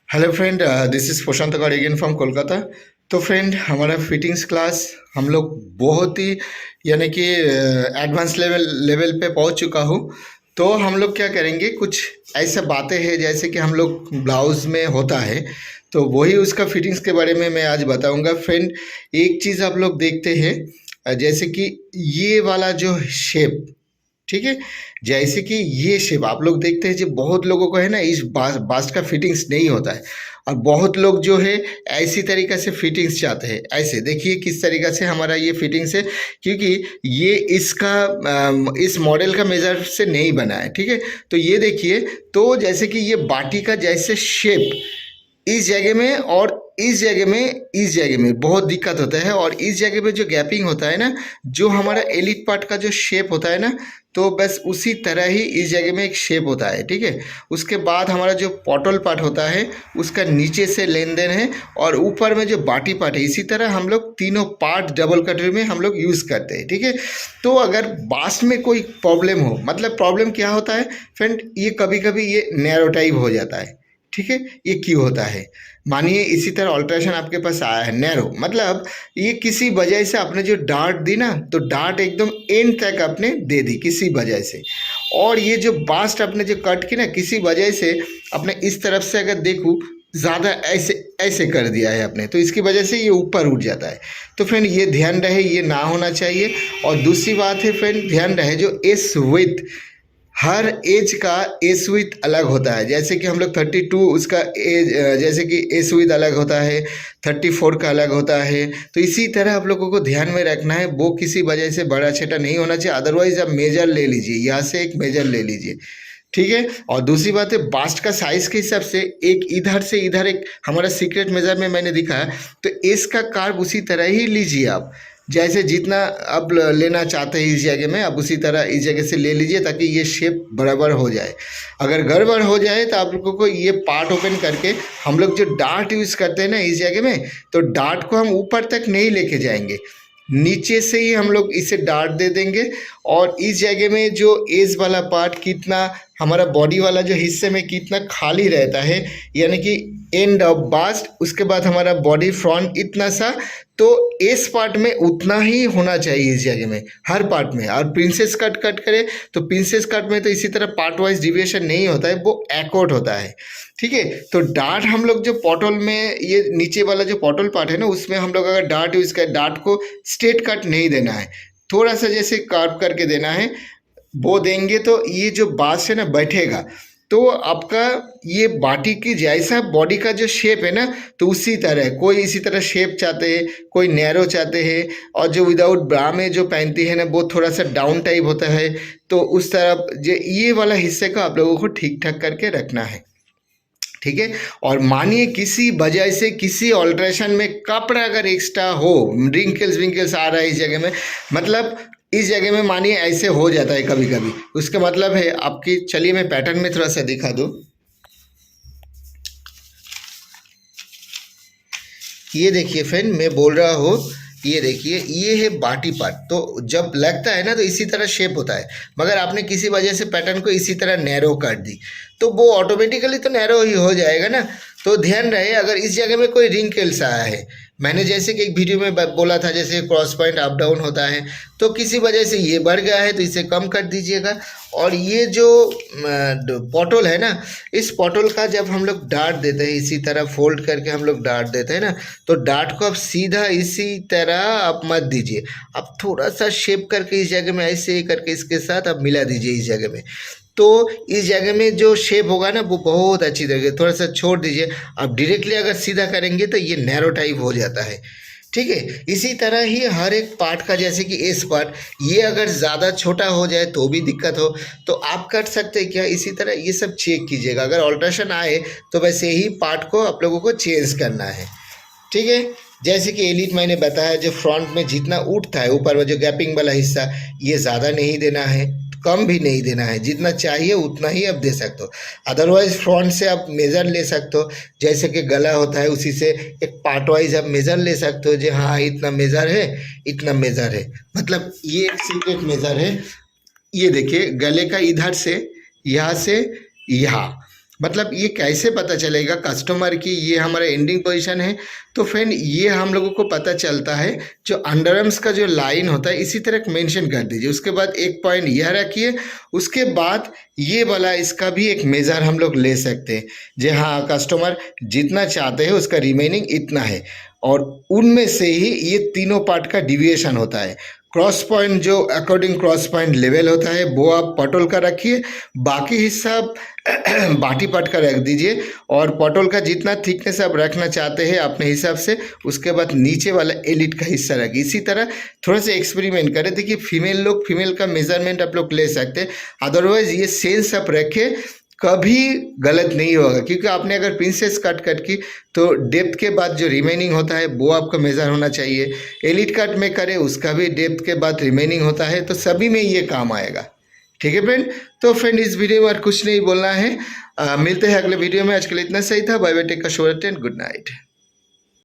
Hello friend, this is Prashant Gaur again from Kolkata. तो friend, हमारा fittings class हम लोग बहुत ही यानी कि एडवांस लेवल पे पहुंच चुका हूँ। तो हम लोग क्या करेंगे, कुछ ऐसा बातें हैं जैसे कि हम लोग ब्लाउज में होता है, तो वही उसका फिटिंग्स के बारे में मैं आज बताऊंगा। फ्रेंड, एक चीज़ आप लोग देखते हैं, जैसे कि ये वाला जो शेप, ठीक है, जैसे कि ये शेप आप लोग देखते हैं, जो बहुत लोगों को है ना, इस बास्ट का फिटिंग्स नहीं होता है। और बहुत लोग जो है ऐसी तरीक़े से फिटिंग्स चाहते हैं। ऐसे देखिए किस तरीक़े से हमारा ये फिटिंग्स है, क्योंकि ये इसका इस मॉडल का मेज़र से नहीं बना है, ठीक है। तो ये देखिए, तो जैसे कि ये बाटी का जैसे शेप इस जगह में और इस जगह में बहुत दिक्कत होता है। और इस जगह पे जो गैपिंग होता है ना, जो हमारा एलिट पार्ट का जो शेप होता है ना, तो बस उसी तरह ही इस जगह में एक शेप होता है, ठीक है। उसके बाद हमारा जो पॉटल पार्ट होता है, उसका नीचे से लेन देन है, और ऊपर में जो बाटी पार्ट है, इसी तरह हम लोग तीनों पार्ट डबल कटोरी में हम लोग यूज़ करते हैं, ठीक है। तो अगर बास्ट में कोई प्रॉब्लम हो, मतलब प्रॉब्लम क्या होता है फ्रेंड, ये कभी कभी ये नैरो टाइप हो जाता है, ठीक है। ये क्यों होता है, मानिए इसी तरह ऑल्ट्रेशन आपके पास आया है नैरो, मतलब ये किसी वजह से आपने जो डार्ट दी ना, तो डार्ट एकदम एंड तक आपने दे दी किसी वजह से। और ये जो बास्ट आपने जो कट की ना, किसी वजह से आपने इस तरफ से अगर देखूँ, ज़्यादा ऐसे ऐसे कर दिया है आपने, तो इसकी वजह से ये ऊपर उठ जाता है। तो फ्रेंड, ये ध्यान रहे, ये ना होना चाहिए। और दूसरी बात है फ्रेंड, ध्यान रहे, जो एस विथ, हर एज का एज विथ अलग होता है। जैसे कि हम लोग 32 उसका एज, जैसे कि एज विथ अलग होता है, 34 का अलग होता है। तो इसी तरह आप लोगों को ध्यान में रखना है, वो किसी वजह से बड़ा छोटा नहीं होना चाहिए। अदरवाइज आप मेजर ले लीजिए, यहाँ से एक मेजर ले लीजिए, ठीक है। और दूसरी बात है, बास्ट का साइज के हिसाब से एक इधर से इधर एक हमारा सीक्रेट मेजर में मैंने दिखा है, तो एस का कार्व उसी तरह ही लीजिए आप, जैसे जितना आप लेना चाहते हैं इस जगह में, आप उसी तरह इस जगह से ले लीजिए, ताकि ये शेप बराबर हो जाए। अगर गड़बड़ हो जाए तो आप लोगों को ये पार्ट ओपन करके, हम लोग जो डार्ट यूज़ करते हैं ना इस जगह में, तो डार्ट को हम ऊपर तक नहीं लेके जाएंगे, नीचे से ही हम लोग इसे डार्ट दे देंगे। और इस जगह में जो एज वाला पार्ट कितना, हमारा बॉडी वाला जो हिस्से में कितना खाली रहता है, यानी कि एंड ऑफ बास्ट, उसके बाद हमारा बॉडी फ्रंट इतना सा, तो इस पार्ट में उतना ही होना चाहिए इस जगह में, हर पार्ट में। और प्रिंसेस कट कट करे तो प्रिंसेस कट में तो इसी तरह पार्ट वाइज डिविएशन नहीं होता है, वो एकॉर्ड होता है, ठीक है। तो डार्ट हम लोग जो पॉटल में, ये नीचे वाला जो पॉटल पार्ट है ना, उसमें हम लोग अगर डार्ट यूज़ करें, डार्ट को स्ट्रेट कट नहीं देना है, थोड़ा सा जैसे कार्व करके देना है। वो देंगे तो ये जो बाँस है ना बैठेगा, तो आपका ये बाटी की जैसा बॉडी का जो शेप है ना, तो उसी तरह, कोई इसी तरह शेप चाहते हैं, कोई नैरो चाहते हैं, और जो विदाउट ब्रा में जो पहनती है ना, वो थोड़ा सा डाउन टाइप होता है। तो उस तरफ जो ये वाला हिस्से का आप लोगों को ठीक ठाक करके रखना है, ठीक है। और मानिए किसी वजह से किसी ऑल्ट्रेशन में कपड़ा अगर एक्स्ट्रा हो, रिंकल्स विंकल्स आ रहा है इस जगह में, मतलब इस जगह में मानिए ऐसे हो जाता है कभी कभी, उसका मतलब है आपकी, चलिए मैं पैटर्न में थोड़ा सा दिखा दूँ। ये देखिए फ्रेंड, मैं बोल रहा हूँ, ये देखिए, ये है बाटी पार्ट। तो जब लगता है ना, तो इसी तरह शेप होता है, मगर आपने किसी वजह से पैटर्न को इसी तरह नैरो कर दी, तो वो ऑटोमेटिकली तो नैरो ही हो जाएगा ना। तो ध्यान रहे, अगर इस जगह में कोई रिंकल्स आया है, मैंने जैसे कि एक वीडियो में बोला था, जैसे क्रॉस पॉइंट अप डाउन होता है, तो किसी वजह से ये बढ़ गया है, तो इसे कम कर दीजिएगा। और ये जो पॉटल है ना, इस पॉटल का जब हम लोग डार्ट देते हैं, इसी तरह फोल्ड करके हम लोग डार्ट देते हैं ना, तो डार्ट को आप सीधा इसी तरह आप मत दीजिए, आप थोड़ा सा शेप करके इस जगह में ऐसे करके इसके साथ आप मिला दीजिए इस जगह में। तो इस जगह में जो शेप होगा ना, वो बहुत अच्छी तरीके, थोड़ा सा छोड़ दीजिए। आप डायरेक्टली अगर सीधा करेंगे तो ये नैरो टाइप हो जाता है, ठीक है। इसी तरह ही हर एक पार्ट का, जैसे कि एस पार्ट, ये अगर ज़्यादा छोटा हो जाए तो भी दिक्कत हो, तो आप कट सकते हैं क्या, इसी तरह ये सब चेक कीजिएगा। अगर ऑल्ट्रेशन आए तो वैसे ही पार्ट को आप लोगों को चेंज करना है, ठीक है। जैसे कि एलिट मैंने बताया, जो फ्रंट में जितना उठता है, ऊपर में जो गैपिंग वाला हिस्सा, ये ज़्यादा नहीं देना है, कम भी नहीं देना है, जितना चाहिए उतना ही आप दे सकते हो। अदरवाइज फ्रंट से आप मेज़र ले सकते हो, जैसे कि गला होता है, उसी से एक पार्ट वाइज आप मेज़र ले सकते हो, जो हाँ इतना मेज़र है, इतना मेज़र है। मतलब ये एक सीक्रेट मेज़र है, ये देखिए, गले का इधर से यहाँ से यहाँ, मतलब ये कैसे पता चलेगा कस्टमर की ये हमारा एंडिंग पोजीशन है? तो फ्रेंड ये हम लोगों को पता चलता है जो अंडरआर्म्स का जो लाइन होता है इसी तरह मेंशन कर दीजिए। उसके बाद एक पॉइंट यह रखिए, उसके बाद ये वाला इसका भी एक मेज़र हम लोग ले सकते हैं। जी हाँ, कस्टमर जितना चाहते हैं उसका रिमेनिंग इतना है और उनमें से ही ये तीनों पार्ट का डिविएशन होता है। क्रॉस पॉइंट जो अकॉर्डिंग क्रॉस पॉइंट लेवल होता है वो आप पटोल का रखिए, बाकी हिस्सा बाटी पार्ट का रख दीजिए और पटोल का जितना थिकनेस आप रखना चाहते हैं अपने हिसाब से, उसके बाद नीचे वाला एलिट का हिस्सा रखिए। इसी तरह थोड़ा सा एक्सपेरिमेंट करें, देखिए फीमेल का मेजरमेंट आप लोग ले सकते हैं, अदरवाइज ये सेंस आप रखें, कभी गलत नहीं होगा। क्योंकि आपने अगर प्रिंसेस कट की तो डेप्थ के बाद जो रिमेनिंग होता है वो आपका मेज़र होना चाहिए। एलिट कट में करें उसका भी डेप्थ के बाद रिमेनिंग होता है, तो सभी में ये काम आएगा। ठीक है फ्रेंड, तो फ्रेंड इस वीडियो में और कुछ नहीं बोलना है, मिलते हैं अगले वीडियो में। आज के लिए इतना सही था। Bye bye, take care, good night.